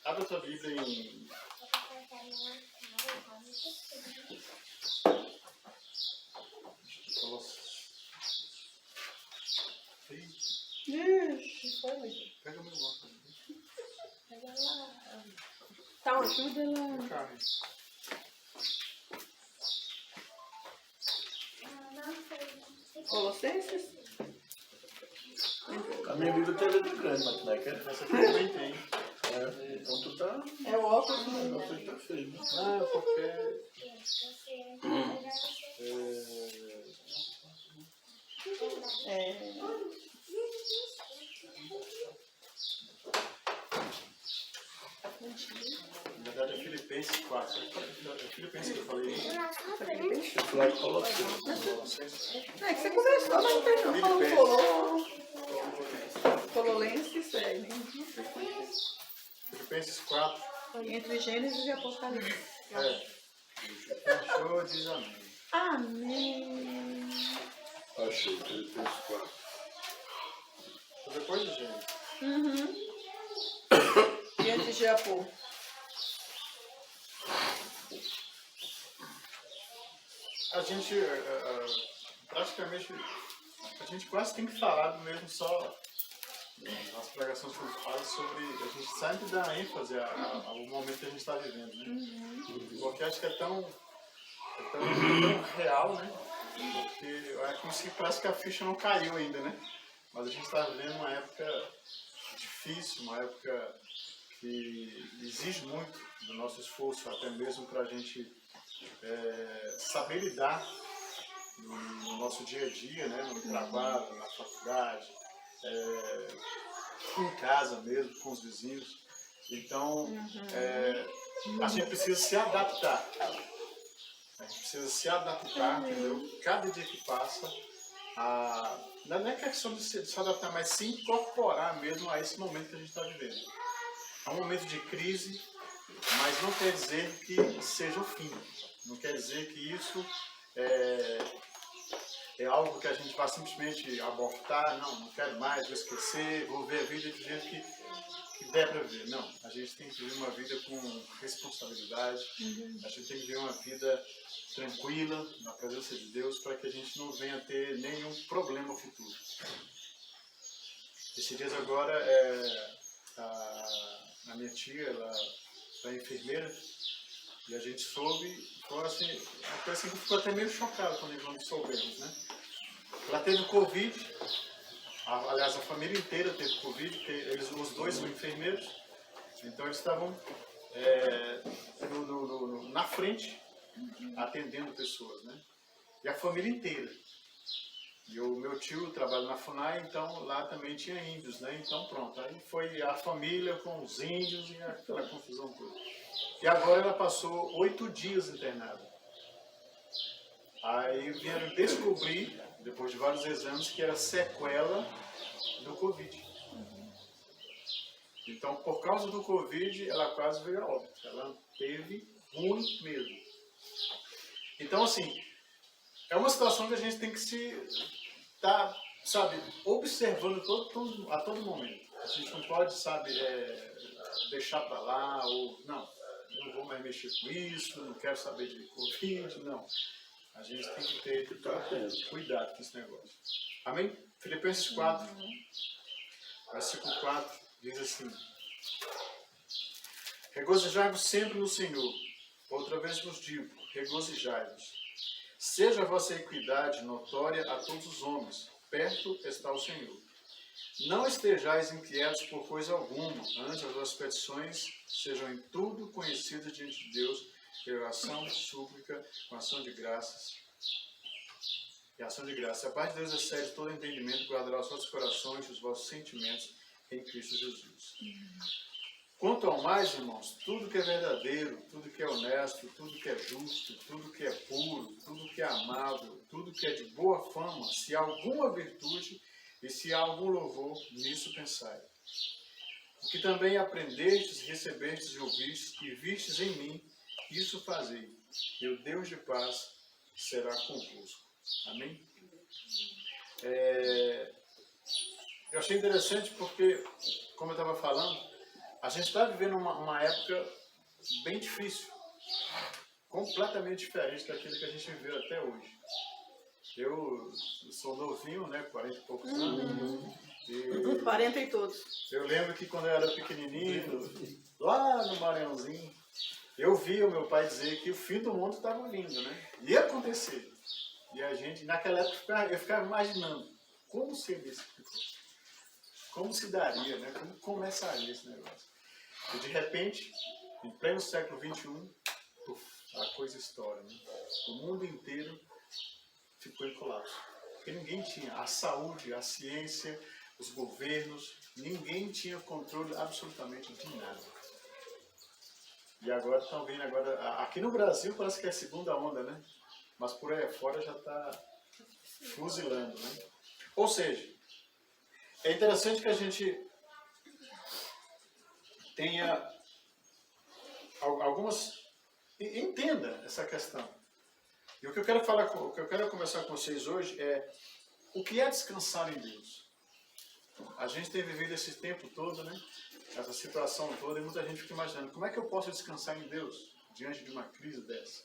Abre a tua Bíblia em... Pega o meu óculos. Pega lá. Tá, ajuda lá. Colossenses? A minha Bíblia tem letra grande, mas não é que é? Essa aqui também tem. Então tu tá... É o óculos. Você que tá feio, né? Não, porque... Na verdade é Filipenses 4. É Filipenses que eu falei. Eu falei que Colossenses. É que você conversou, mas não tem não. Falou Colossenses, Filipenses 4. Entre Gênesis e Apocalipse. Achou, diz amém. Amém. Achei, Filipenses 4. Depois de gente. E antes de Apô? A gente, praticamente, a gente quase tem que falar do mesmo só nas pregações que eu falo sobre, a gente sempre dá ênfase ao momento que a gente está vivendo, né? Porque acho que é tão real, né? Porque é como se parece que a ficha não caiu ainda, né? Mas a gente está vivendo uma época difícil, uma época que exige muito do nosso esforço, até mesmo para a gente saber lidar no nosso dia a dia, né? No trabalho, na faculdade, em casa mesmo, com os vizinhos. Então, a gente precisa se adaptar. A gente precisa se adaptar, entendeu? Cada dia que passa, não é questão de se adaptar, mas se incorporar mesmo a esse momento que a gente está vivendo. É um momento de crise, mas não quer dizer que seja o fim. Não quer dizer que isso é algo que a gente vai simplesmente abortar. Não quero mais, vou esquecer, vou ver a vida do jeito que der para viver. Não, a gente tem que viver uma vida com responsabilidade. A gente tem que viver uma vida tranquila, na presença de Deus, para que a gente não venha ter nenhum problema futuro. Esses dias agora, a minha tia, ela é enfermeira, e a gente soube, foi assim, uma coisa assim que ficou até meio chocado quando nós soubemos, né? Ela teve Covid, aliás, a família inteira teve Covid, porque os dois são enfermeiros, então eles estavam na frente, atendendo pessoas, né? E a família inteira. E o meu tio trabalha na FUNAI, então lá também tinha índios, né? Então pronto, aí foi a família com os índios e aquela confusão toda. E agora ela passou 8 dias internada. Aí vieram descobrir, depois de vários exames, que era sequela do Covid. Então, por causa do Covid, ela quase veio a óbito. Ela teve ruim mesmo. Então, assim, é uma situação que a gente tem que estar, observando a todo momento. A gente não pode, deixar para lá, ou não vou mais mexer com isso, não quero saber de Covid, não. A gente tem que ter cuidado com esse negócio. Amém? Filipenses 4, versículo 4, diz assim: regozijai-vos sempre no Senhor. Outra vez vos digo, regozijai-vos. Seja a vossa equidade notória a todos os homens, perto está o Senhor. Não estejais inquietos por coisa alguma, antes as vossas petições sejam em tudo conhecidas diante de Deus, por oração, súplica, com ação de graças. E ação de graça. A paz de Deus excede todo entendimento, guardará os vossos corações e os vossos sentimentos em Cristo Jesus. Quanto ao mais, irmãos, tudo que é verdadeiro, tudo que é honesto, tudo que é justo, tudo que é puro, tudo que é amável, tudo que é de boa fama, se há alguma virtude e se há algum louvor, nisso pensai. O que também aprendestes, recebestes e ouvistes e vistes em mim, isso fazei, e o Deus de paz será convosco. Amém? Eu achei interessante porque, como eu estava falando, a gente está vivendo uma época bem difícil, completamente diferente daquilo que a gente viveu até hoje. Eu sou novinho, né, 40 e poucos anos, e 40 e todos. eu lembro que quando eu era pequenininho, lá no Maranhãozinho, eu via o meu pai dizer que o fim do mundo estava vindo, né? Ia acontecer. E a gente, naquela época, eu ficava imaginando como seria esse futuro. Como se daria, né? Como começaria esse negócio. E de repente, em pleno século XXI, a coisa estoura, né? O mundo inteiro ficou em colapso. Porque ninguém tinha a saúde, a ciência, os governos, ninguém tinha controle absolutamente de nada. E agora estão vendo, aqui no Brasil parece que é a segunda onda, né? Mas por aí fora já está fuzilando, né? Ou seja, é interessante que a gente tenha algumas... Entenda essa questão. E o que eu quero falar, o que eu quero conversar com vocês hoje é o que é descansar em Deus. A gente tem vivido esse tempo todo, né? Essa situação toda, e muita gente fica imaginando, como é que eu posso descansar em Deus diante de uma crise dessa?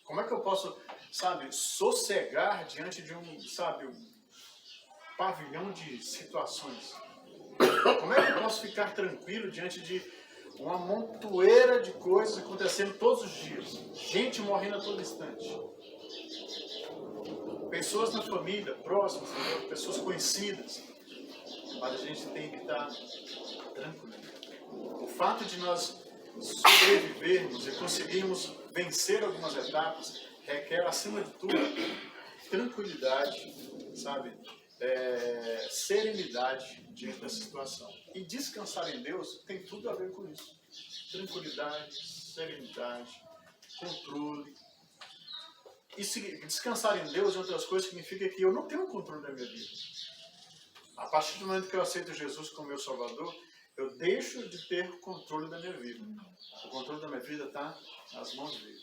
Como é que eu posso, sabe, sossegar diante de um pavilhão de situações? Como é que eu posso ficar tranquilo diante de uma montoeira de coisas acontecendo todos os dias? Gente morrendo a todo instante. Pessoas na família, próximas, pessoas conhecidas. Mas a gente tem que estar tranquilo. O fato de nós sobrevivermos e conseguirmos vencer algumas etapas requer, acima de tudo, tranquilidade, sabe? Serenidade diante da situação. E descansar em Deus tem tudo a ver com isso. Tranquilidade, serenidade, controle. E descansar em Deus e outras coisas significa que eu não tenho o controle da minha vida. A partir do momento que eu aceito Jesus como meu Salvador, eu deixo de ter o controle da minha vida. O controle da minha vida está nas mãos dele.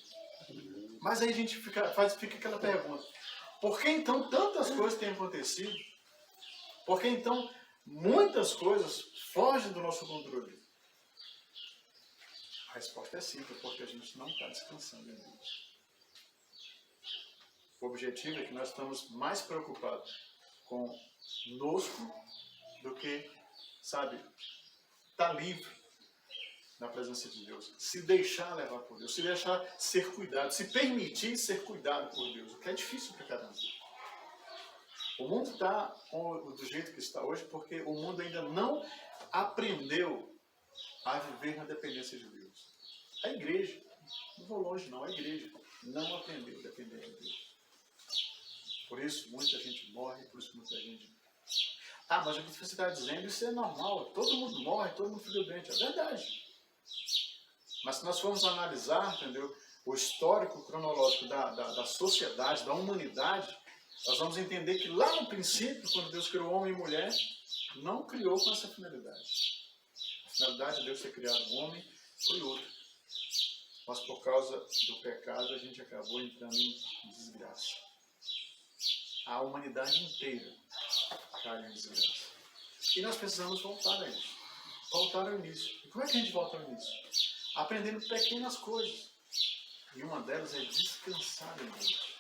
Mas aí a gente fica aquela pergunta: por que então tantas coisas têm acontecido? Por que então muitas coisas fogem do nosso controle? A resposta é simples, porque a gente não está descansando em Deus. O objetivo é que nós estamos mais preocupados conosco do que, sabe, estar livre na presença de Deus. Se deixar levar por Deus, se deixar ser cuidado, se permitir ser cuidado por Deus, o que é difícil para cada um. O mundo está do jeito que está hoje porque o mundo ainda não aprendeu a viver na dependência de Deus. A igreja, não vou longe não, a igreja não aprendeu a depender de Deus. Por isso muita gente morre, por isso muita gente... Ah, mas o que você está dizendo, isso é normal, todo mundo morre, todo mundo fica doente, é verdade. Mas se nós formos analisar, entendeu, o histórico cronológico da sociedade, da humanidade, nós vamos entender que lá no princípio, quando Deus criou homem e mulher, não criou com essa finalidade. A finalidade de Deus ter criado um homem foi outra. Mas por causa do pecado, a gente acabou entrando em desgraça. A humanidade inteira caiu em desgraça. E nós precisamos voltar a isso. Voltar ao início. E como é que a gente volta ao início? Aprendendo pequenas coisas. E uma delas é descansar em Deus.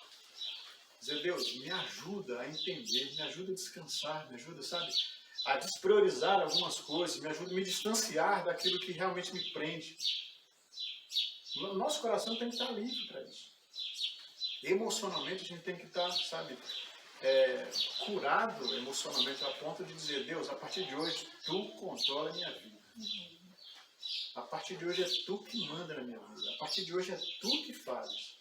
Dizer, Deus, me ajuda a entender, me ajuda a descansar, me ajuda, sabe, a despriorizar algumas coisas, me ajuda a me distanciar daquilo que realmente me prende. O nosso coração tem que estar livre para isso. Emocionalmente a gente tem que estar, sabe, curado emocionalmente a ponto de dizer, Deus, a partir de hoje, Tu controla a minha vida. A partir de hoje é Tu que manda na minha vida. A partir de hoje é Tu que fazes.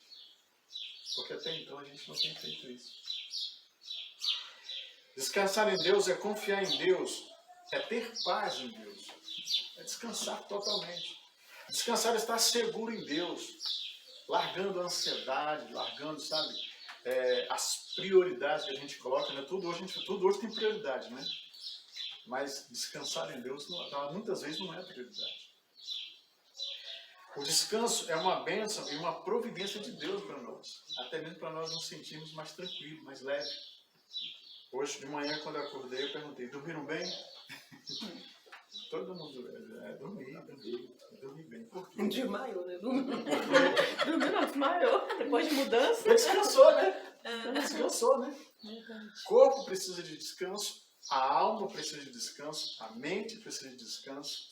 Porque até então a gente não tem feito isso. Descansar em Deus é confiar em Deus, é ter paz em Deus, é descansar totalmente. Descansar é estar seguro em Deus, largando a ansiedade, largando, sabe, as prioridades que a gente coloca, né? Tudo hoje tem prioridade, né? Mas descansar em Deus muitas vezes não é prioridade. O descanso é uma bênção e uma providência de Deus para nós, até mesmo para nós nos sentirmos mais tranquilos, mais leves. Hoje de manhã, quando eu acordei, eu perguntei, dormiram bem? Todo mundo, dormi bem. Por quê? Desmaiou, né? Dormiu não, desmaiou. Depois de mudança. Porque descansou, né? Descansou, né? Verdade. O corpo precisa de descanso, a alma precisa de descanso, a mente precisa de descanso.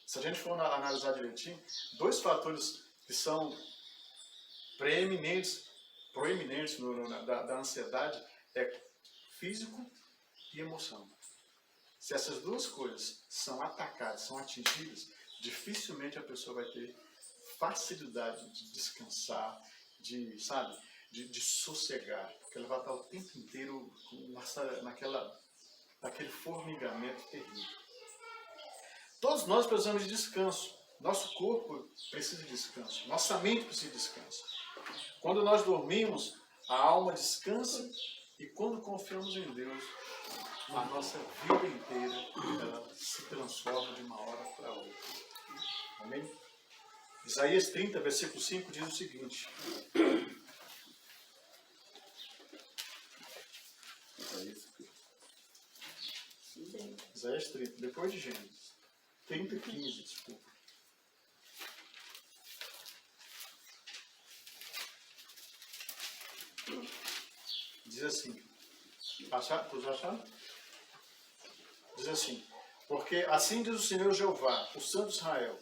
Se a gente for analisar direitinho, dois fatores que são proeminentes da ansiedade é físico e emoção. Se essas duas coisas são atacadas, são atingidas, dificilmente a pessoa vai ter facilidade de descansar, de sossegar, porque ela vai estar o tempo inteiro naquele formigamento terrível. Todos nós precisamos de descanso. Nosso corpo precisa de descanso. Nossa mente precisa de descanso. Quando nós dormimos, a alma descansa e quando confiamos em Deus, a nossa vida inteira ela se transforma de uma hora para outra. Amém? Isaías 30, versículo 5 diz o seguinte. Isaías 30, depois de Gênesis. 30, 15, desculpa. Diz assim. Todos acharam? Diz assim. Porque assim diz o Senhor Jeová, o Santo Israel,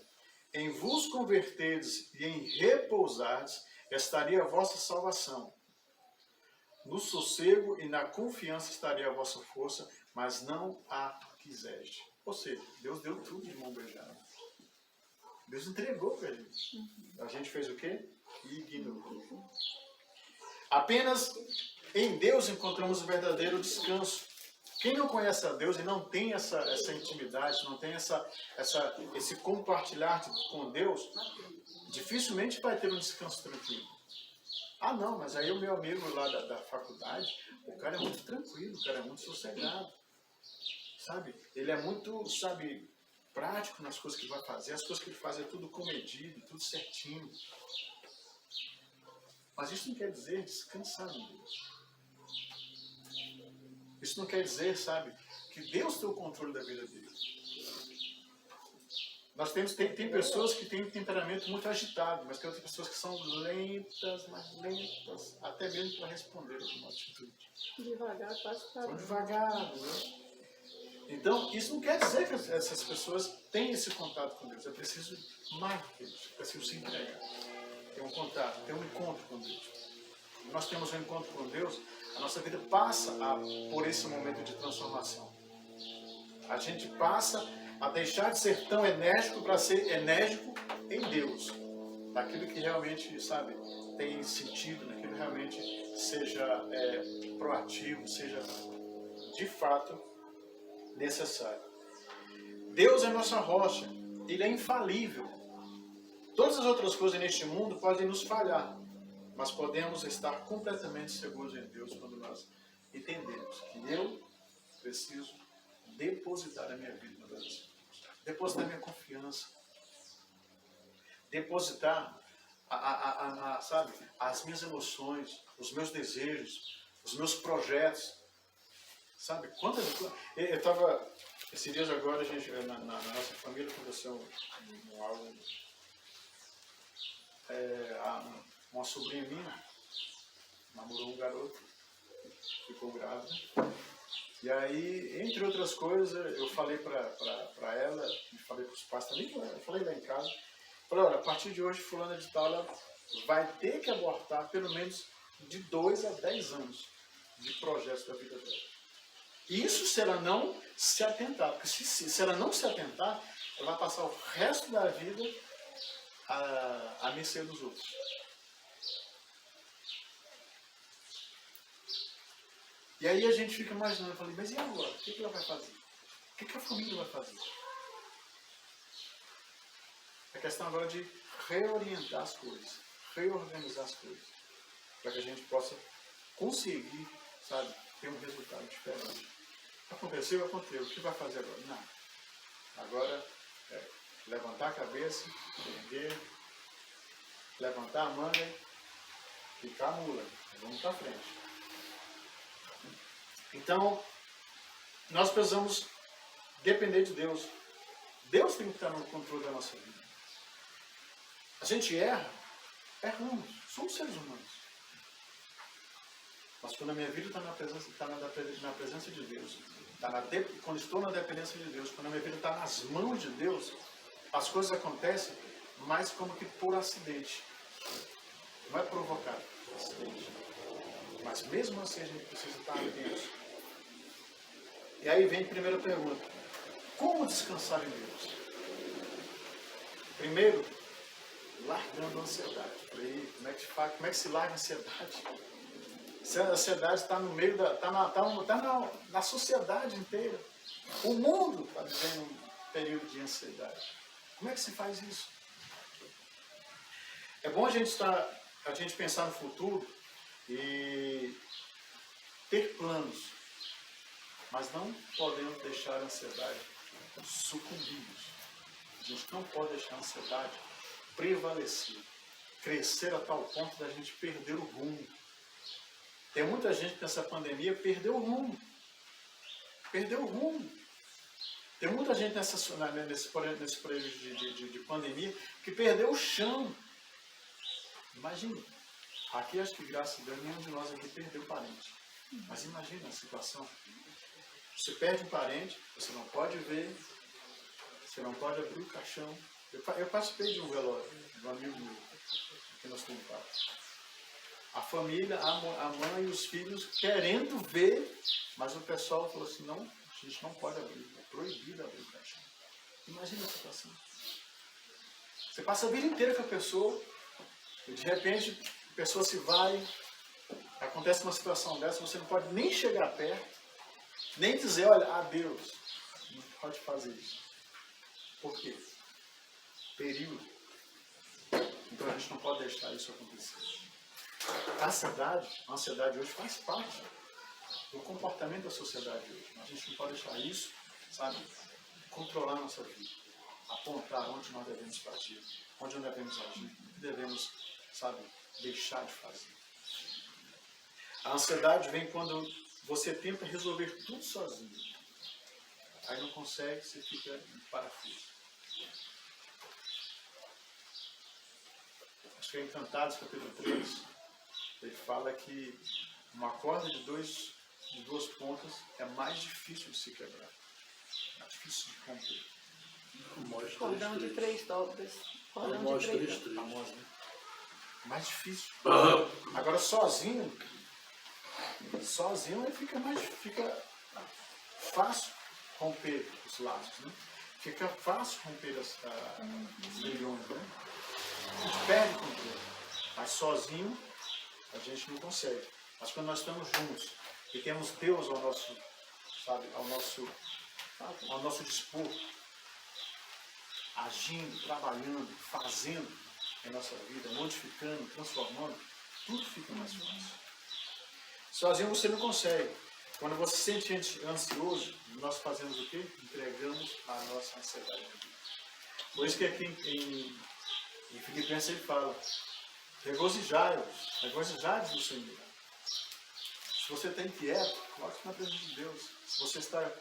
em vos converterdes e em repousardes, estaria a vossa salvação. No sossego e na confiança estaria a vossa força, mas não a quiseste. Ou seja, Deus deu tudo de mão beijada. Deus entregou para a gente. A gente fez o quê? Ignorou. Apenas em Deus encontramos o verdadeiro descanso. Quem não conhece a Deus e não tem essa intimidade, não tem esse compartilhar com Deus, dificilmente vai ter um descanso tranquilo. Ah, não, mas aí o meu amigo lá da faculdade, o cara é muito tranquilo, o cara é muito sossegado. Sabe? Ele é muito, prático nas coisas que ele vai fazer. As coisas que ele faz é tudo comedido, tudo certinho. Mas isso não quer dizer descansar em Deus. Isso não quer dizer, que Deus tem o controle da vida dele. Nós tem pessoas que têm um temperamento muito agitado, mas tem outras pessoas que são lentas, mas lentas, até mesmo para responder alguma atitude. Devagar, quase para. São devagar, né? Então, isso não quer dizer que essas pessoas têm esse contato com Deus. É preciso mais que isso. É preciso se entregar. Ter um contato, ter um encontro com Deus. Quando nós temos um encontro com Deus, a nossa vida passa por esse momento de transformação. A gente passa a deixar de ser tão enérgico para ser enérgico em Deus. Naquilo que realmente, tem sentido, naquilo que realmente seja proativo, seja de fato necessário. Deus é nossa rocha, Ele é infalível. Todas as outras coisas neste mundo podem nos falhar, mas podemos estar completamente seguros em Deus quando nós entendemos que eu preciso depositar a minha vida no Deus, depositar a minha confiança, depositar as minhas emoções, os meus desejos, os meus projetos. Quantas coisas. Eu estava, esses dias agora, na nossa família aconteceu algo. Uma sobrinha minha namorou um garoto, ficou grávida. E aí, entre outras coisas, eu falei para ela, e falei para os pais também, eu falei lá em casa, falei, olha, a partir de hoje, fulana de tal, ela vai ter que abortar pelo menos de 2 a 10 anos de projetos da vida dela. Isso se ela não se atentar, porque se ela não se atentar, ela vai passar o resto da vida a mercê dos outros. E aí a gente fica imaginando, eu falei, mas e agora? O que ela vai fazer? O que a família vai fazer? É questão agora de reorientar as coisas, reorganizar as coisas, para que a gente possa conseguir, ter um resultado diferente. Aconteceu. O que vai fazer agora? Nada. Agora é levantar a cabeça, erguer, levantar a manga, ficar a mula. Vamos para frente. Então, nós precisamos depender de Deus. Deus tem que estar no controle da nossa vida. A gente erramos, somos seres humanos. Mas quando a minha vida está na presença de Deus, quando estou na dependência de Deus, quando a minha vida está nas mãos de Deus, as coisas acontecem mais como que por acidente. Não é provocado, é acidente. Mas mesmo assim a gente precisa estar atento. E aí vem a primeira pergunta. Como descansar em Deus? Primeiro, largando a ansiedade. Como é que se larga a ansiedade? A ansiedade está no meio na sociedade inteira. O mundo está vivendo um período de ansiedade. Como é que se faz isso? É bom a gente pensar no futuro e ter planos, mas não podemos deixar a ansiedade sucumbirmos. A gente não pode deixar a ansiedade prevalecer, crescer a tal ponto da gente perder o rumo. Tem muita gente que nessa pandemia perdeu o rumo. Perdeu o rumo. Tem muita gente nesse período de pandemia que perdeu o chão. Imagina. Aqui acho que graças a Deus nenhum de nós aqui perdeu parente. Mas imagina a situação. Você perde um parente, você não pode ver, você não pode abrir o caixão. Eu participei de um velório, de um amigo meu, aqui nós temos a família, a mãe e os filhos querendo ver, mas o pessoal falou assim, não, a gente não pode abrir, é proibido abrir o caixão. Imagina a situação. Você passa a vida inteira com a pessoa, e de repente a pessoa se vai, acontece uma situação dessa, você não pode nem chegar perto, nem dizer, olha, adeus. Não pode fazer isso. Por quê? Período. Então a gente não pode deixar isso acontecer. A ansiedade hoje faz parte do comportamento da sociedade hoje. A gente não pode deixar isso, sabe, controlar a nossa vida. Apontar onde nós devemos partir, onde nós devemos agir, o que devemos, sabe, deixar de fazer. A ansiedade vem quando você tenta resolver tudo sozinho. Aí não consegue, você fica em parafuso. Acho que é Encantados, capítulo 3, ele fala que uma corda de duas pontas é mais difícil de se quebrar. É mais difícil de romper. Cordão de 3 dobras. Cordão de 3 dobras. Famoso, né? Mais difícil. Agora sozinho fica fácil romper os laços, né? Fica fácil romper os milhões, né? A gente perde controle, mas sozinho a gente não consegue. Mas quando nós estamos juntos e temos Deus ao nosso dispor, agindo, trabalhando, fazendo em nossa vida, modificando, transformando, tudo fica mais fácil. Sozinho você não consegue. Quando você se sente ansioso, nós fazemos o quê? Entregamos a nossa ansiedade. Por isso que aqui em Filipenses ele fala, regozijai-vos no Senhor. Se você está inquieto, coloque-se na presença de Deus. Se você está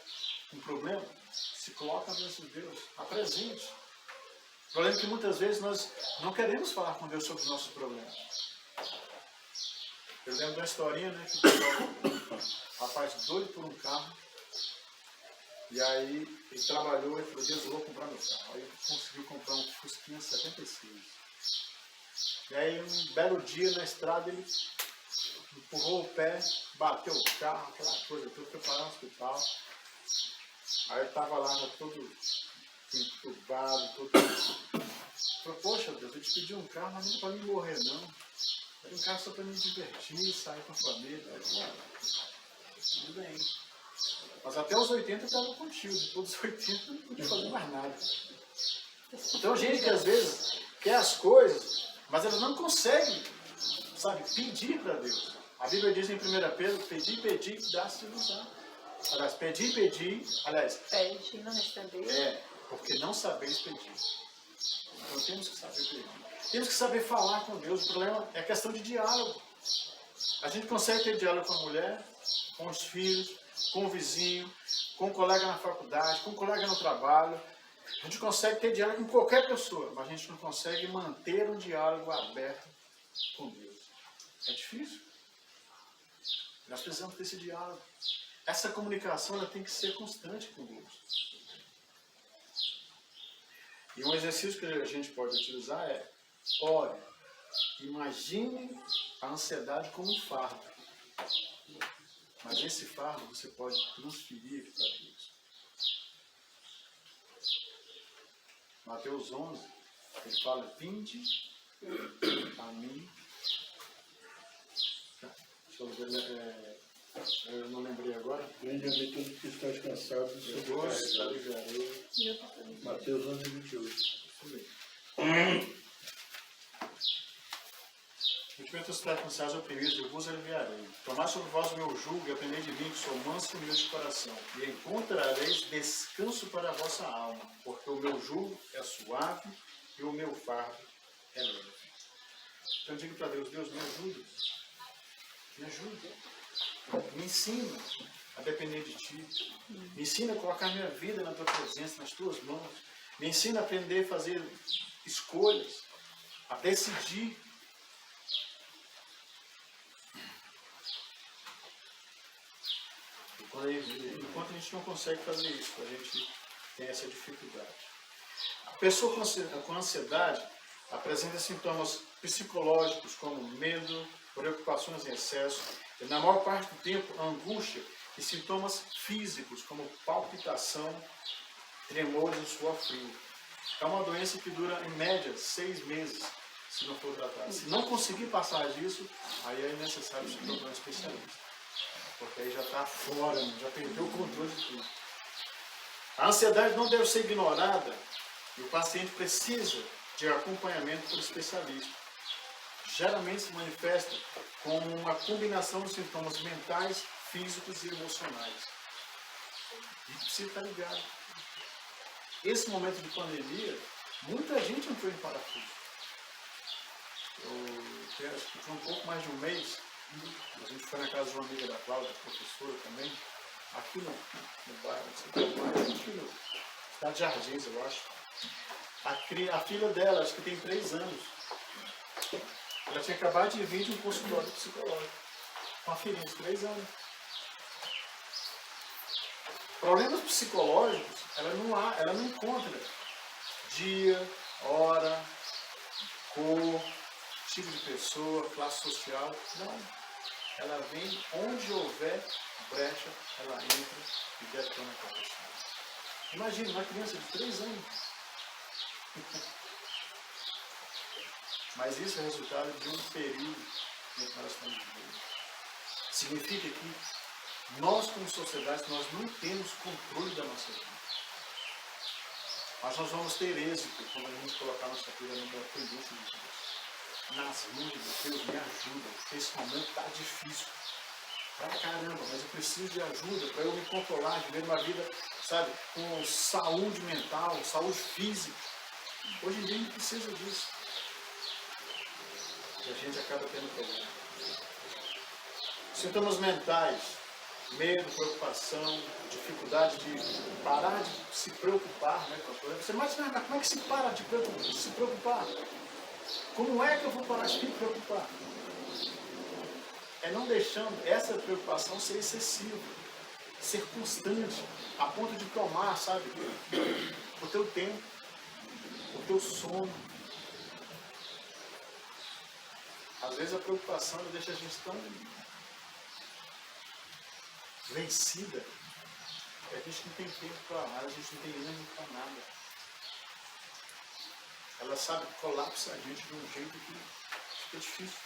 com problema, se coloque na presença de Deus. Apresente. O problema é que muitas vezes nós não queremos falar com Deus sobre os nossos problemas. Eu lembro de uma historinha, né, que o rapaz doido por um carro, e aí ele trabalhou e falou, Deus, eu vou comprar meu carro. Aí ele conseguiu comprar um Fusquinha 76. E aí um belo dia na estrada ele empurrou o pé, bateu o carro, aquela coisa, tudo, foi parar no hospital. Aí ele estava lá, todo entubado, todo... Falou, poxa Deus, eu te pedi um carro, mas não é para mim morrer não. Era um carro só para me divertir, sair com a família. Aí, tudo bem. Mas até os 80 eu estava contigo, depois dos 80 eu não podia fazer mais nada. Então gente que às vezes quer as coisas, mas elas não conseguem, sabe, pedir para Deus. A Bíblia diz em 1 Pedro, pedi, dá-se-vos. Aliás, pedi, pede e não receber. Porque não sabeis pedir. Então temos que saber pedir. Temos que saber falar com Deus. O problema é a questão de diálogo. A gente consegue ter diálogo com a mulher, com os filhos, com o vizinho, com o colega na faculdade, com o colega no trabalho. A gente consegue ter diálogo com qualquer pessoa, mas a gente não consegue manter um diálogo aberto com Deus. É difícil. Nós precisamos desse diálogo. Essa comunicação ela tem que ser constante com Deus. E um exercício que a gente pode utilizar é: ore, imagine a ansiedade como um fardo. Mas esse fardo você pode transferir para Deus. Mateus 11, ele fala: vinde a mim. Eu não lembrei agora. Vende a mim tudo que está descansado e sobrecarregado. Mateus 11, 28. Ultimamente os cansados oprimidos, eu vos aliviarei. Tomai sobre vós o meu jugo e aprendei de mim, que sou manso e humilde de coração. E encontrareis descanso para a vossa alma, porque o meu jugo é suave e o meu fardo é leve. Então eu digo para Deus: Deus, me ajuda. Me ajuda. Me ensina a depender de Ti. Me ensina a colocar minha vida na Tua presença, nas Tuas mãos. Me ensina a aprender a fazer escolhas, a decidir. Enquanto a gente não consegue fazer isso, a gente tem essa dificuldade. A pessoa com ansiedade apresenta sintomas psicológicos como medo, preocupações em excesso, e na maior parte do tempo, angústia e sintomas físicos como palpitação, tremores e suor frio. É uma doença que dura em média 6 meses, se não for tratada. Se não conseguir passar disso, aí é necessário se tornar um especialista. Porque aí já está fora, já perdeu o controle de tudo. A ansiedade não deve ser ignorada e o paciente precisa de acompanhamento por especialista. Geralmente se manifesta com uma combinação de sintomas mentais, físicos e emocionais. A gente precisa estar ligado. Esse momento de pandemia, muita gente entrou em parafuso. Acho que foi um pouco mais de um mês. A gente foi na casa de uma amiga da Cláudia, professora também, aqui no bairro, aqui no cidade de Jardins, eu acho. A filha dela, acho que tem 3 anos, ela tinha acabado de vir de um consultório psicológico, com uma filhinha de 3 anos. Problemas psicológicos, ela não encontra dia, hora, cor, tipo de pessoa, classe social, não. Ela vem onde houver brecha, ela entra e detona a cabeça. Imagina uma criança de 3 anos. Mas isso é resultado de um período em que nós estamos vivendo. Significa que nós, como sociedade, nós não temos controle da nossa vida. Mas nós vamos ter êxito quando a gente colocar nossa vida na dependência de Deus. Nas mãos de Deus, me ajuda, porque esse momento está difícil. Pra caramba, mas eu preciso de ajuda para eu me controlar, viver uma vida, sabe, com saúde mental, saúde física. Hoje em dia a gente precisa disso. E a gente acaba tendo problema. Sintomas mentais, medo, preocupação, dificuldade de parar de se preocupar, né, com a coisa. Você imagina, mas como é que se para de se preocupar? Como é que eu vou parar de me preocupar? É não deixando essa preocupação ser excessiva, ser constante, a ponto de tomar, sabe, o teu tempo, o teu sono. Às vezes a preocupação deixa a gente tão vencida, que a gente não tem tempo para nada, a gente não tem ânimo para nada. Ela, sabe, colapsa a gente de um jeito que fica difícil.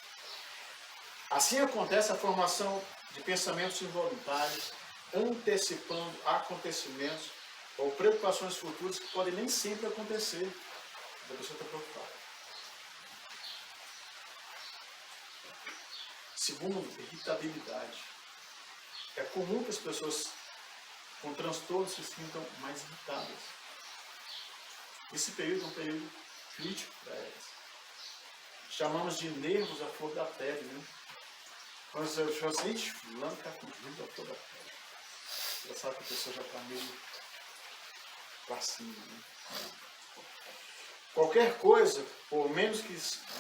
Assim acontece a formação de pensamentos involuntários, antecipando acontecimentos ou preocupações futuras que podem nem sempre acontecer. A pessoa está preocupada. Segundo, irritabilidade. É comum que as pessoas com transtorno se sintam mais irritadas. Esse período é um período crítico para elas. Chamamos de nervos à flor da pele, né? Quando você fala assim, fulano está com nervos à flor da pele. Você sabe que a pessoa já está meio para cima. Né? Qualquer coisa, por menos que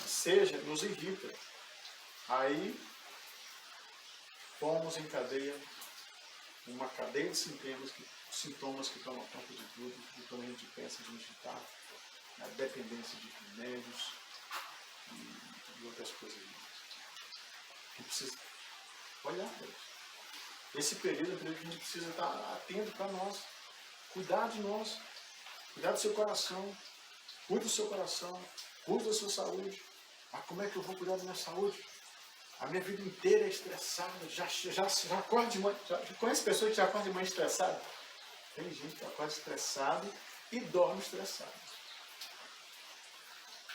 seja, nos irrita. Aí, pomos em cadeia, uma cadeia de sintomas que tomam conta de tudo, que também a gente pensa de digitar, a dependência de remédios e outras coisas mais. A gente precisa olhar para isso. Esse período é um período que a gente precisa estar atento para nós, cuidar de nós, cuidar do seu coração, cuide do seu coração, cuide da sua saúde. Ah, como é que eu vou cuidar da minha saúde? A minha vida inteira é estressada, já acorda de manhã, já conhece pessoas que já acordam de manhã estressada? Tem gente que acorda estressado e dorme estressado.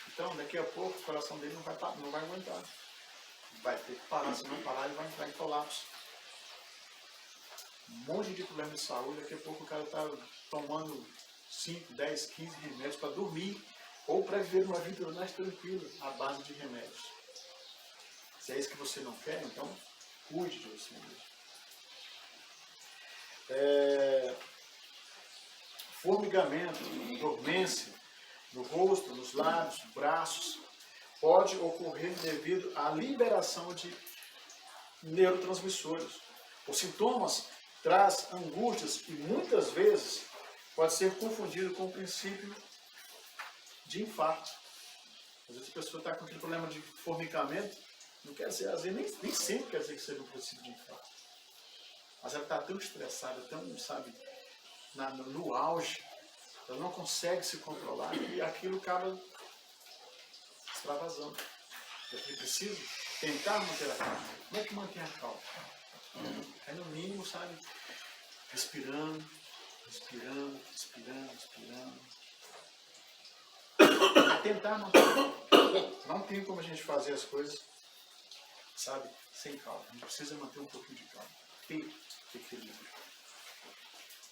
Então, daqui a pouco, o coração dele não vai aguentar. Vai ter que parar, se não parar, ele vai entrar em colapso. Um monte de problema de saúde, daqui a pouco o cara está tomando 5, 10, 15 remédios para dormir ou para viver uma vida mais tranquila, à base de remédios. Se é isso que você não quer, então cuide de você mesmo. Formigamento, dormência no rosto, nos lábios, braços, pode ocorrer devido à liberação de neurotransmissores. Os sintomas traz angústias e muitas vezes pode ser confundido com o princípio de infarto. Às vezes a pessoa está com aquele problema de formigamento, não quer dizer, às vezes nem sempre quer dizer que seja um princípio de infarto. Mas ela está tão estressada, tão, sabe, no auge, ela não consegue se controlar e aquilo acaba extravasando. Você precisa tentar manter a calma. Como é que mantém a calma? É no mínimo, sabe, respirando. Tentar manter a calma. Não tem como a gente fazer as coisas, sabe, sem calma. A gente precisa manter um pouquinho de calma. Ter equilíbrio.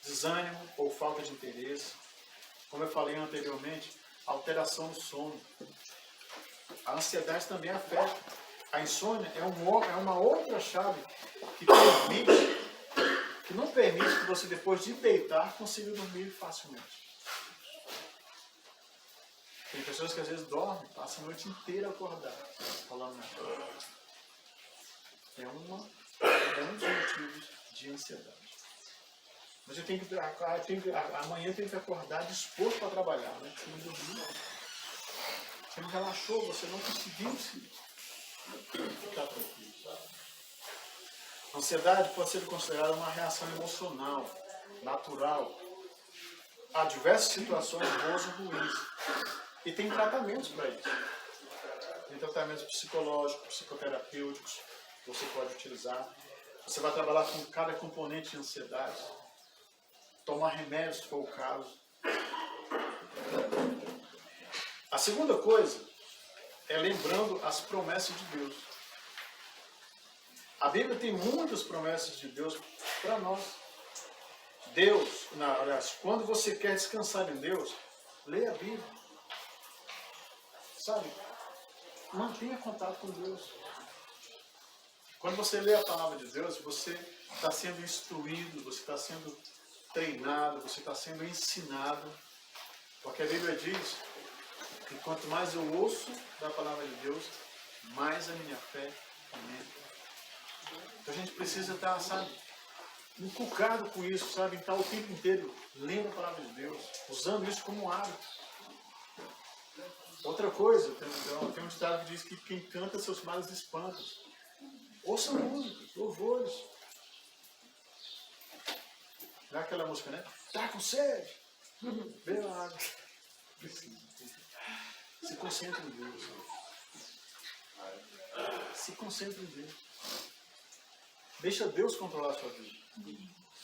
Desânimo ou falta de interesse. Como eu falei anteriormente, alteração do sono. A ansiedade também afeta. A insônia é uma outra chave que não permite que você, depois de deitar, consiga dormir facilmente. Tem pessoas que às vezes dormem, passam a noite inteira acordadas, falando na cama. É um dos motivos de ansiedade. Mas amanhã tem que acordar disposto para trabalhar, né? Você não dormiu, você não relaxou, você não conseguiu ficar tranquilo. A ansiedade pode ser considerada uma reação emocional, natural, a diversas situações boas ou ruins. E tem tratamentos para isso. Tem tratamentos psicológicos, psicoterapêuticos que você pode utilizar. Você vai trabalhar com cada componente de ansiedade. Tomar remédios, se for o caso. A segunda coisa é lembrando as promessas de Deus. A Bíblia tem muitas promessas de Deus para nós. Aliás, quando você quer descansar em Deus, leia a Bíblia. Sabe? Mantenha contato com Deus. Quando você lê a palavra de Deus, você está sendo instruído, você está sendo treinado, você está sendo ensinado. Porque a Bíblia diz que quanto mais eu ouço da palavra de Deus, mais a minha fé aumenta. Então a gente precisa estar, sabe, inculcado com isso, sabe? Estar o tempo inteiro lendo a palavra de Deus, usando isso como um hábito. Outra coisa, tem um ditado que diz que quem canta seus males espanta. Ouça músicas, louvores. Não é aquela música, né? Tá com sede? Beba água. Se concentre em Deus. Se concentre em Deus. Deixa Deus controlar a sua vida.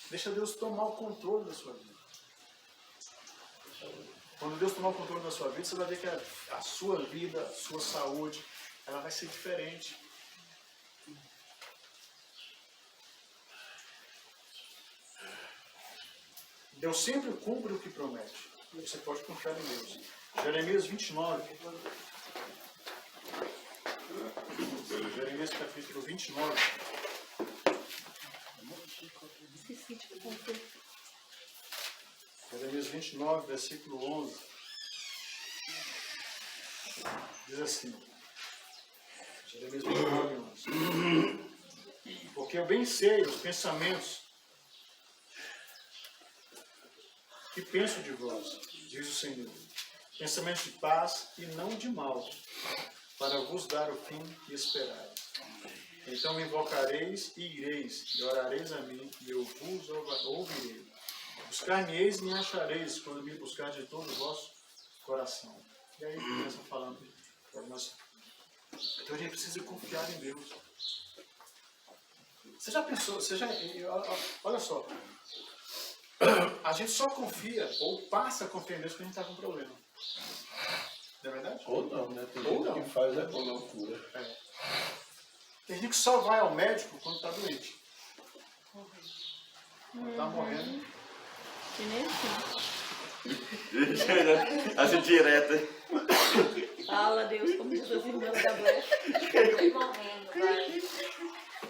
Deixa Deus tomar o controle da sua vida. Quando Deus tomar o controle da sua vida, você vai ver que a sua vida, a sua saúde, ela vai ser diferente. Deus sempre cumpre o que promete. Você pode confiar em Deus. Jeremias 29. Jeremias capítulo 29. Jeremias 29, versículo 11. Diz assim. Jeremias 29, 11. Porque eu bem sei os pensamentos que penso de vós, diz o Senhor. Pensamentos de paz e não de mal, para vos dar o fim que esperais. Então me invocareis e ireis, e orareis a mim, e eu vos ouvirei. Buscar-me-eis e me achareis, quando me buscar de todo o vosso coração. E aí começa falando de algumas... Então a gente precisa confiar em Deus. Você já pensou, olha só, a gente só confia, ou passa a confiar em Deus quando a gente está com problema. Não é verdade? Ou não, né? Tem Ou gente não. que faz a loucura. É. Tem gente que só vai ao médico quando está doente. Quando está morrendo. Que nem assim. Assim direta. Fala, Deus, como diz as irmãs da Blair.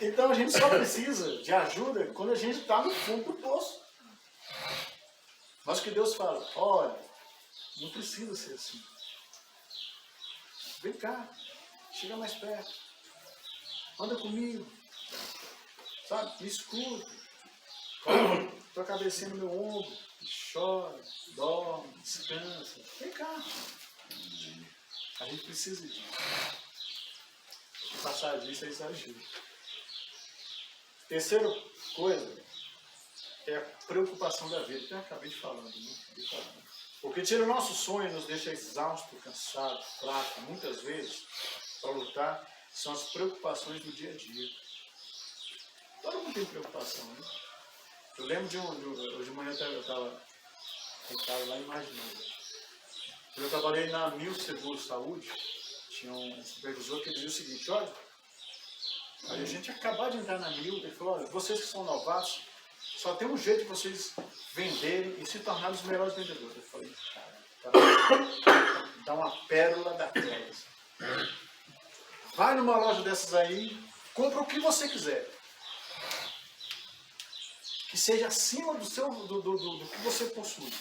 Então a gente só precisa de ajuda quando a gente está no fundo do poço. Mas o que Deus fala, olha, não precisa ser assim. Vem cá, chega mais perto. Anda comigo. Sabe? Me escuta. Coloca tua cabecinha no meu ombro. Chora, dorme, descansa. Vem cá. A gente precisa disso. Se passar disso, é exagero. Terceira coisa é a preocupação da vida, que eu acabei de falando, né? Porque tira o nosso sonho e nos deixa exausto, cansado, fraco, muitas vezes, para lutar, são as preocupações do dia a dia. Todo mundo tem preocupação, né? Eu lembro hoje de manhã eu estava sentado lá imaginando. Quando eu trabalhei na Mil Seguro Saúde, tinha um supervisor que dizia o seguinte, olha, aí a gente acabou de entrar na Mil, ele falou, olha, vocês que são novatos, só tem um jeito de vocês venderem e se tornarem os melhores vendedores. Eu falei, cara, dá uma pérola daquelas. Vai numa loja dessas aí, compra o que você quiser. Que seja acima do que você possui.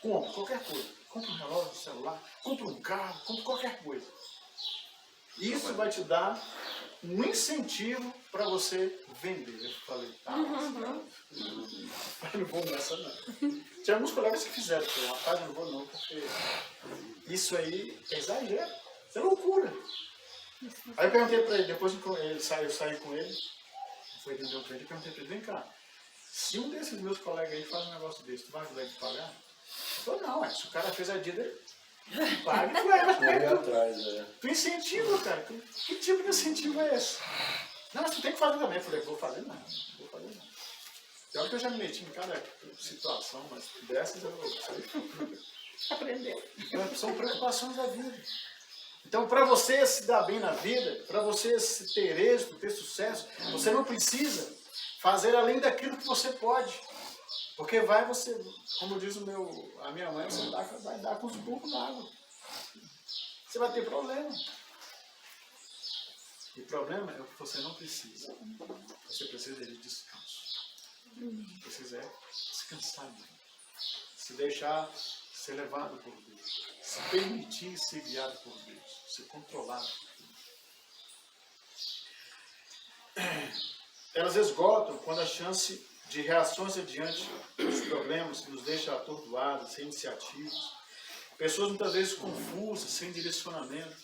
Compre qualquer coisa. Compre um relógio, um celular, compre um carro, compre qualquer coisa. Isso vai te dar um incentivo para você vender. Eu falei, tá, mas não vou nessa não. Tinha alguns colegas que fizeram, eu falei, rapaz, eu não vou não, porque isso aí é exagero, isso é loucura. Aí eu perguntei para ele, depois que eu saí com ele, foi atender o cliente, eu perguntei para ele, vem cá, se um desses meus colegas aí faz um negócio desse, tu vai ajudar ele a pagar? Ele falou, não, se o cara fez a dívida, paga e leva. Correr atrás, né? Tu incentiva, cara. Que tipo de incentivo é esse? Não, mas tu tem que fazer também. Eu falei, vou fazer nada. Vou fazer nada. Pior que eu já me meti em cada situação, mas dessas eu vou sair. Aprendeu. Então, são preocupações da vida. Então, para você se dar bem na vida, para você ter êxito, ter sucesso, você não precisa fazer além daquilo que você pode. Porque você, como diz a minha mãe, você vai dar com os burros na água. Você vai ter problema. E o problema é o que você não precisa. Você precisa de descanso. Precisa descansar mesmo. Se deixar ser levado por Deus. Se permitir ser guiado por Deus. Ser controlado por Deus. Elas esgotam quando a chance de reações adiante dos problemas que nos deixa atordoados, sem iniciativas. Pessoas muitas vezes confusas, sem direcionamento.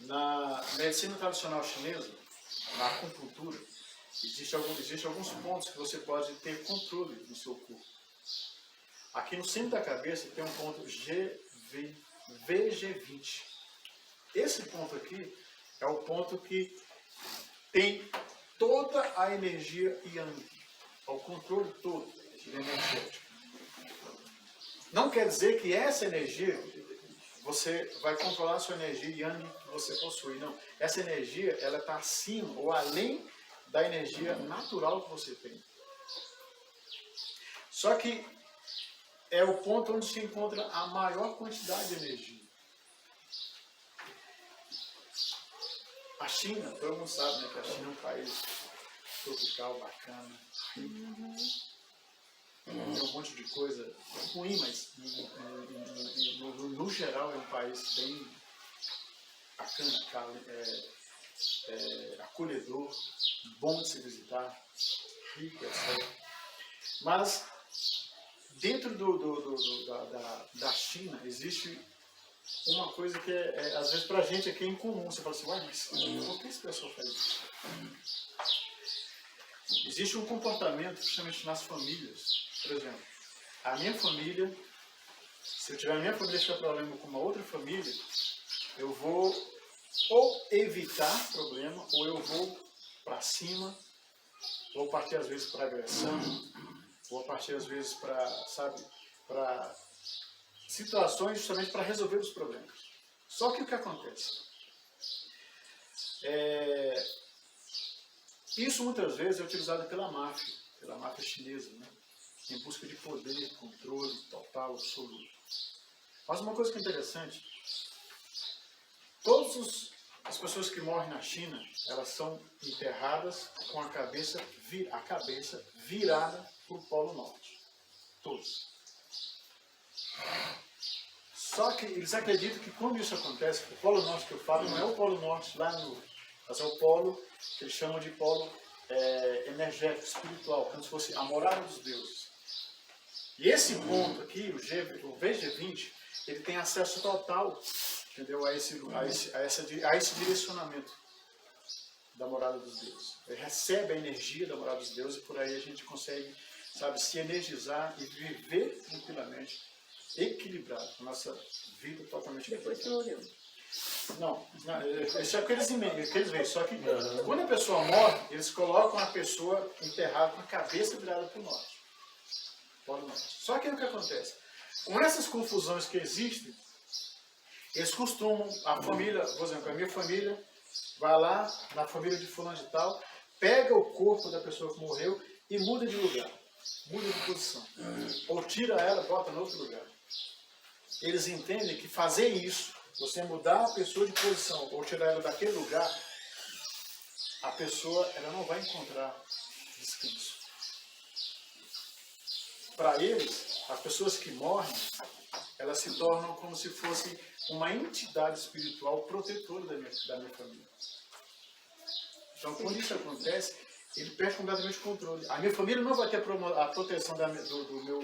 Na medicina tradicional chinesa, na acupuntura, existem alguns pontos que você pode ter controle no seu corpo. Aqui no centro da cabeça tem um ponto VG20. Esse ponto aqui é o ponto que tem toda a energia yang, o controle todo da energética. Não quer dizer que essa energia, você vai controlar a sua energia yang que você possui. Não. Essa energia, ela está acima ou além da energia natural que você tem. Só que é o ponto onde se encontra a maior quantidade de energia. A China, todo mundo sabe, né, que a China é um país tropical, bacana. Tem um monte de coisa ruim, mas no geral é um país bem bacana, acolhedor, bom de se visitar, rico, etc. Mas dentro da China existe uma coisa que às vezes pra gente aqui é incomum. Você fala assim, uai, mas por que esse pessoal faz isso? Existe um comportamento, principalmente nas famílias. Por exemplo, a minha família, se eu tiver a minha família tiver problema com uma outra família, eu vou ou evitar problema, ou eu vou para cima, vou partir às vezes para agressão, vou partir às vezes para situações justamente para resolver os problemas. Só que o que acontece? Isso muitas vezes é utilizado pela máfia chinesa, né? Em busca de poder, controle total, absoluto. Mas uma coisa que é interessante, todas as pessoas que morrem na China, elas são enterradas com a cabeça virada para o Polo Norte. Todos. Só que eles acreditam que quando isso acontece, o Polo Norte que eu falo não é o Polo Norte lá mas é o polo que eles chamam de polo energético, espiritual, como se fosse a morada dos deuses. E esse ponto aqui, o VG20, ele tem acesso total, entendeu, a esse direcionamento da morada dos deuses. Ele recebe a energia da morada dos deuses e por aí a gente consegue, sabe, se energizar e viver tranquilamente, equilibrado, com a nossa vida totalmente Depois que morreu. Não, isso é o que eles veem. Só que quando a pessoa morre, eles colocam a pessoa enterrada com a cabeça virada para o norte. Só que o que acontece? Com essas confusões que existem, eles costumam, a família, por exemplo, a minha família vai lá na família de fulano de tal, pega o corpo da pessoa que morreu e muda de lugar, muda de posição. Ou tira ela e bota em outro lugar. Eles entendem que fazer isso, você mudar a pessoa de posição ou tirar ela daquele lugar, a pessoa ela não vai encontrar descanso. Para eles, as pessoas que morrem, elas se tornam como se fosse uma entidade espiritual protetora da minha família. Então, quando isso acontece, ele perde completamente o controle. A minha família não vai ter a proteção do meu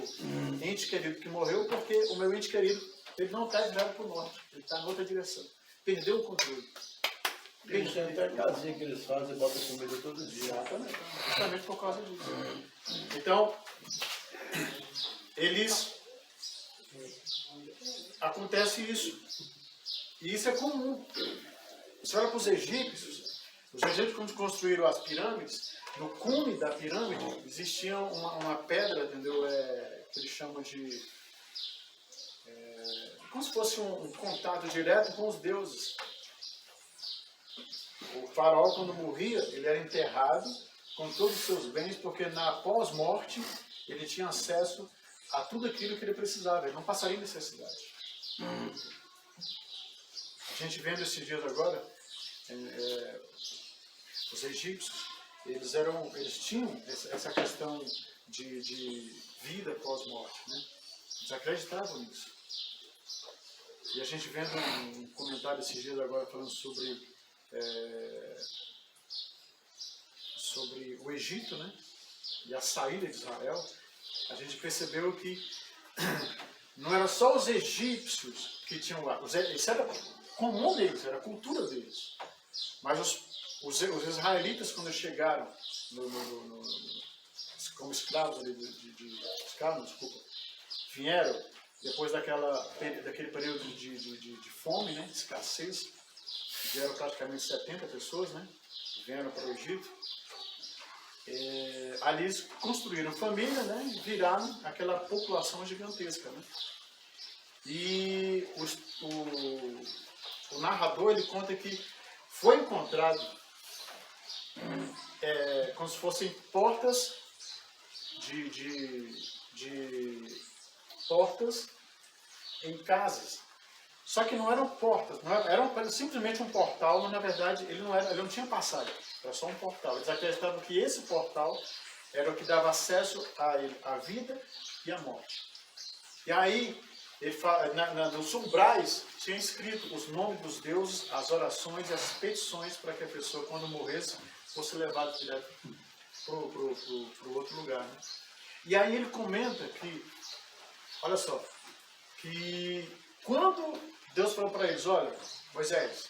ente querido que morreu, porque o meu ente querido ele não está virado para o norte, ele está em outra direção. Perdeu o controle. Eles têm até a casinha que eles fazem e botam comida todo dia. Exatamente. Justamente por causa disso. Então, acontece isso. E isso é comum. Você olha para os egípcios quando construíram as pirâmides, no cume da pirâmide existia uma pedra, entendeu? Que eles chamam de como se fosse um contato direto com os deuses. O faraó, quando morria, ele era enterrado com todos os seus bens, porque na pós-morte ele tinha acesso a tudo aquilo que ele precisava, ele não passaria necessidade. A gente vendo esses dias agora, os egípcios, eles tinham essa questão de vida pós-morte, né? Eles acreditavam nisso. E a gente vendo um comentário esses dias agora falando sobre o Egito, né? E a saída de Israel, a gente percebeu que não era só os egípcios que tinham lá, isso era comum deles, era a cultura deles. Mas os israelitas, quando chegaram como escravos vieram depois daquele período de fome, né, de escassez, vieram praticamente 70 pessoas, né, vieram para o Egito. Ali eles construíram família, né, e viraram aquela população gigantesca, né. E o narrador ele conta que foi encontrado como se fossem portas portas em casas. Só que não eram portas, era simplesmente um portal, mas na verdade ele não tinha passagem, era só um portal. Eles acreditavam que esse portal era o que dava acesso a ele, a vida e a morte. E aí, ele fala, nos umbrais, tinha escrito os nomes dos deuses, as orações e as petições para que a pessoa, quando morresse, fosse levada direto para o outro lugar. Né? E aí ele comenta que, olha só, que quando Deus falou para eles, olha, Moisés,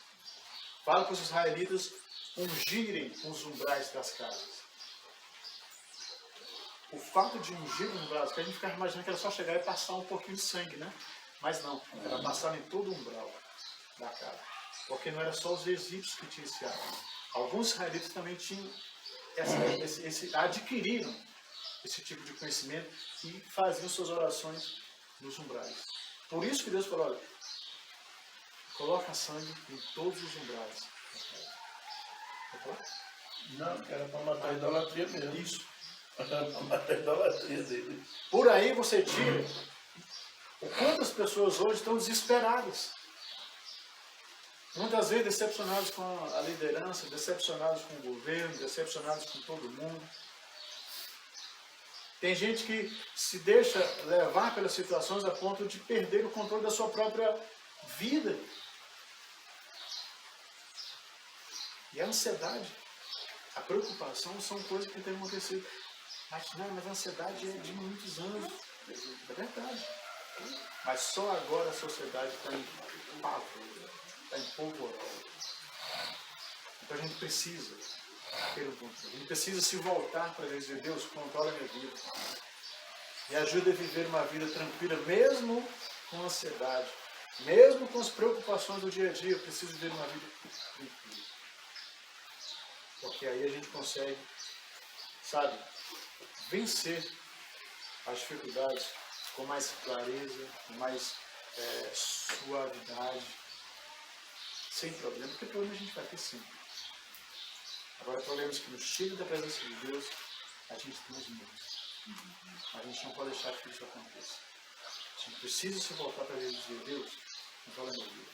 fala para os israelitas ungirem os umbrais das casas. O fato de ungir os umbrais, que a gente ficava imaginando que era só chegar e passar um pouquinho de sangue, né? Mas não, era passar em todo o umbral da casa. Porque não era só os egípcios que tinham esse hábito. Alguns israelitas também tinham adquiriram esse tipo de conhecimento e faziam suas orações nos umbrais. Por isso que Deus falou, olha, coloca sangue em todos os umbrais. Não, era para matar a idolatria mesmo. Isso. Era para matar a idolatria dele. Por aí você tira o quanto as pessoas hoje estão desesperadas. Muitas vezes decepcionadas com a liderança, decepcionadas com o governo, decepcionadas com todo mundo. Tem gente que se deixa levar pelas situações a ponto de perder o controle da sua própria vida. E a ansiedade, a preocupação são coisas que têm acontecido. Mas a ansiedade é de muitos anos. É verdade. Mas só agora a sociedade está em pavor, está em polvorosa. Então a gente precisa ter um controle. A gente precisa se voltar para dizer, Deus, controla a minha vida. Me ajuda a viver uma vida tranquila, mesmo com ansiedade. Mesmo com as preocupações do dia a dia, eu preciso viver uma vida tranquila. Porque aí a gente consegue, sabe, vencer as dificuldades com mais clareza, com mais suavidade, sem problema, porque problema a gente vai ter sempre. Agora, problemas que nos chegam da presença de Deus, a gente tem os medos. A gente não pode deixar que isso aconteça. A gente precisa se voltar para Deus e dizer, Deus, controla a minha vida.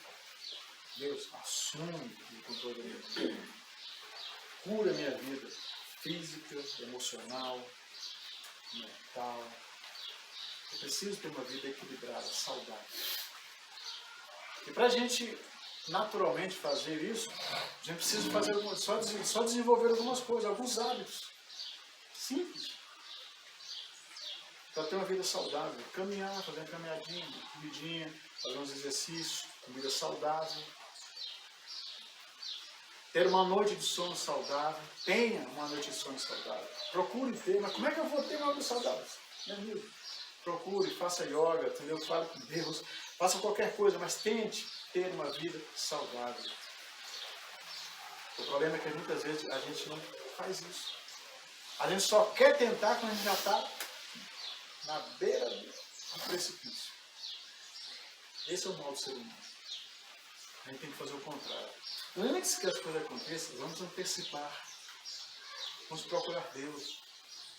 Deus, assume o controle da minha vida. Cura a minha vida física, emocional, mental. Eu preciso ter uma vida equilibrada, saudável. E para a gente naturalmente fazer isso, a gente precisa fazer só desenvolver algumas coisas, alguns hábitos simples. Para ter uma vida saudável, caminhar, fazer uma caminhadinha, comidinha, fazer uns exercícios, comida saudável. Ter uma noite de sono saudável, tenha uma noite de sono saudável. Procure ter, mas como é que eu vou ter uma noite saudável? Meu amigo, procure, faça yoga, entendeu? Fale com Deus, faça qualquer coisa, mas tente ter uma vida saudável. O problema é que muitas vezes a gente não faz isso. A gente só quer tentar quando a gente já está na beira do precipício. Esse é o mal do ser humano. A gente tem que fazer o contrário. Antes que as coisas aconteçam, vamos antecipar. Vamos procurar Deus.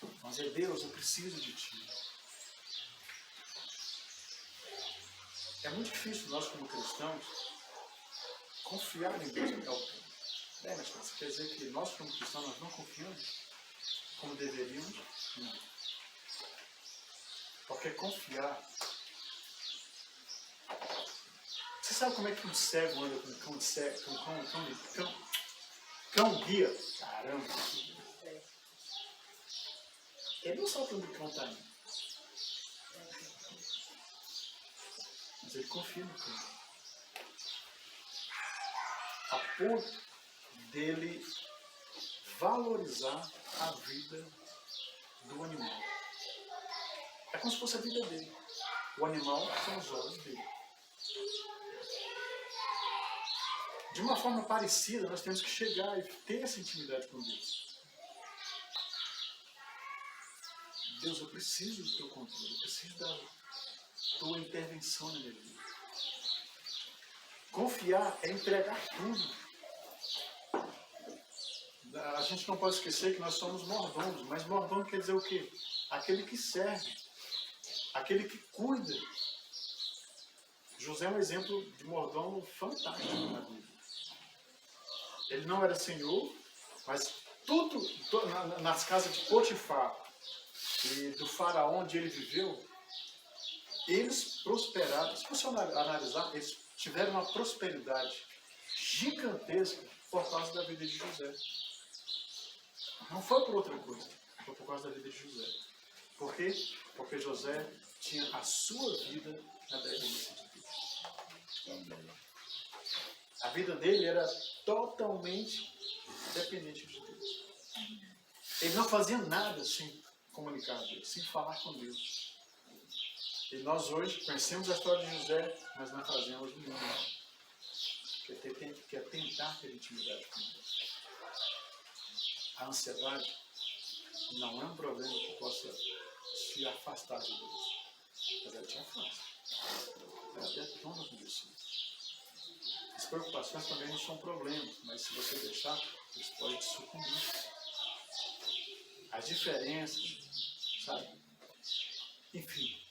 Vamos dizer, Deus, eu preciso de Ti. É muito difícil nós, como cristãos, confiar em Deus até o fim. Mas isso quer dizer que nós, como cristãos, nós não confiamos como deveríamos? Não. Porque confiar... Você sabe como é que um cego anda com um cão guia? Caramba! Ele não sabe onde o cão está indo. Mas ele confia no cão. A ponto dele valorizar a vida do animal. É como se fosse a vida dele. O animal são os olhos dele. De uma forma parecida, nós temos que chegar e ter essa intimidade com Deus. Deus, eu preciso do teu controle, eu preciso da tua intervenção na minha vida. Confiar é entregar tudo. A gente não pode esquecer que nós somos mordomos, mas mordomo quer dizer o quê? Aquele que serve, aquele que cuida. José é um exemplo de mordomo fantástico na Bíblia. Ele não era senhor, mas nas casas de Potifar e do faraó onde ele viveu, eles prosperaram. Se você analisar, eles tiveram uma prosperidade gigantesca por causa da vida de José. Não foi por outra coisa, foi por causa da vida de José. Por quê? Porque José tinha a sua vida na dependência de Deus. A vida dele era totalmente dependente de Deus. Ele não fazia nada sem comunicar a Deus, sem falar com Deus. E nós hoje conhecemos a história de José, mas não fazemos o mínimo. Que é tentar ter intimidade com Deus. A ansiedade não é um problema que possa te afastar de Deus. Mas ela te afasta. Ela detona com você. As preocupações também não são problemas, mas se você deixar, eles podem te sucumbir. As diferenças, sabe? Enfim,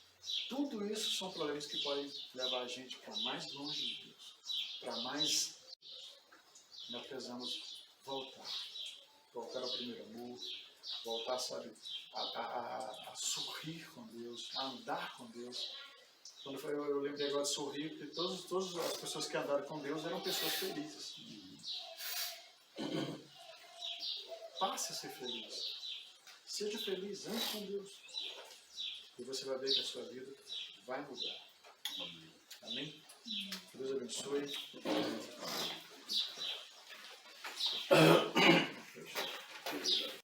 tudo isso são problemas que podem levar a gente para mais longe de Deus. Para mais, nós precisamos voltar. Voltar ao primeiro amor, voltar, sabe, a sorrir com Deus, a andar com Deus. Quando eu lembrei agora de sorrir, porque todas as pessoas que andaram com Deus eram pessoas felizes. Passe a ser feliz. Seja feliz, ande com Deus. E você vai ver que a sua vida vai mudar. Amém? Deus abençoe.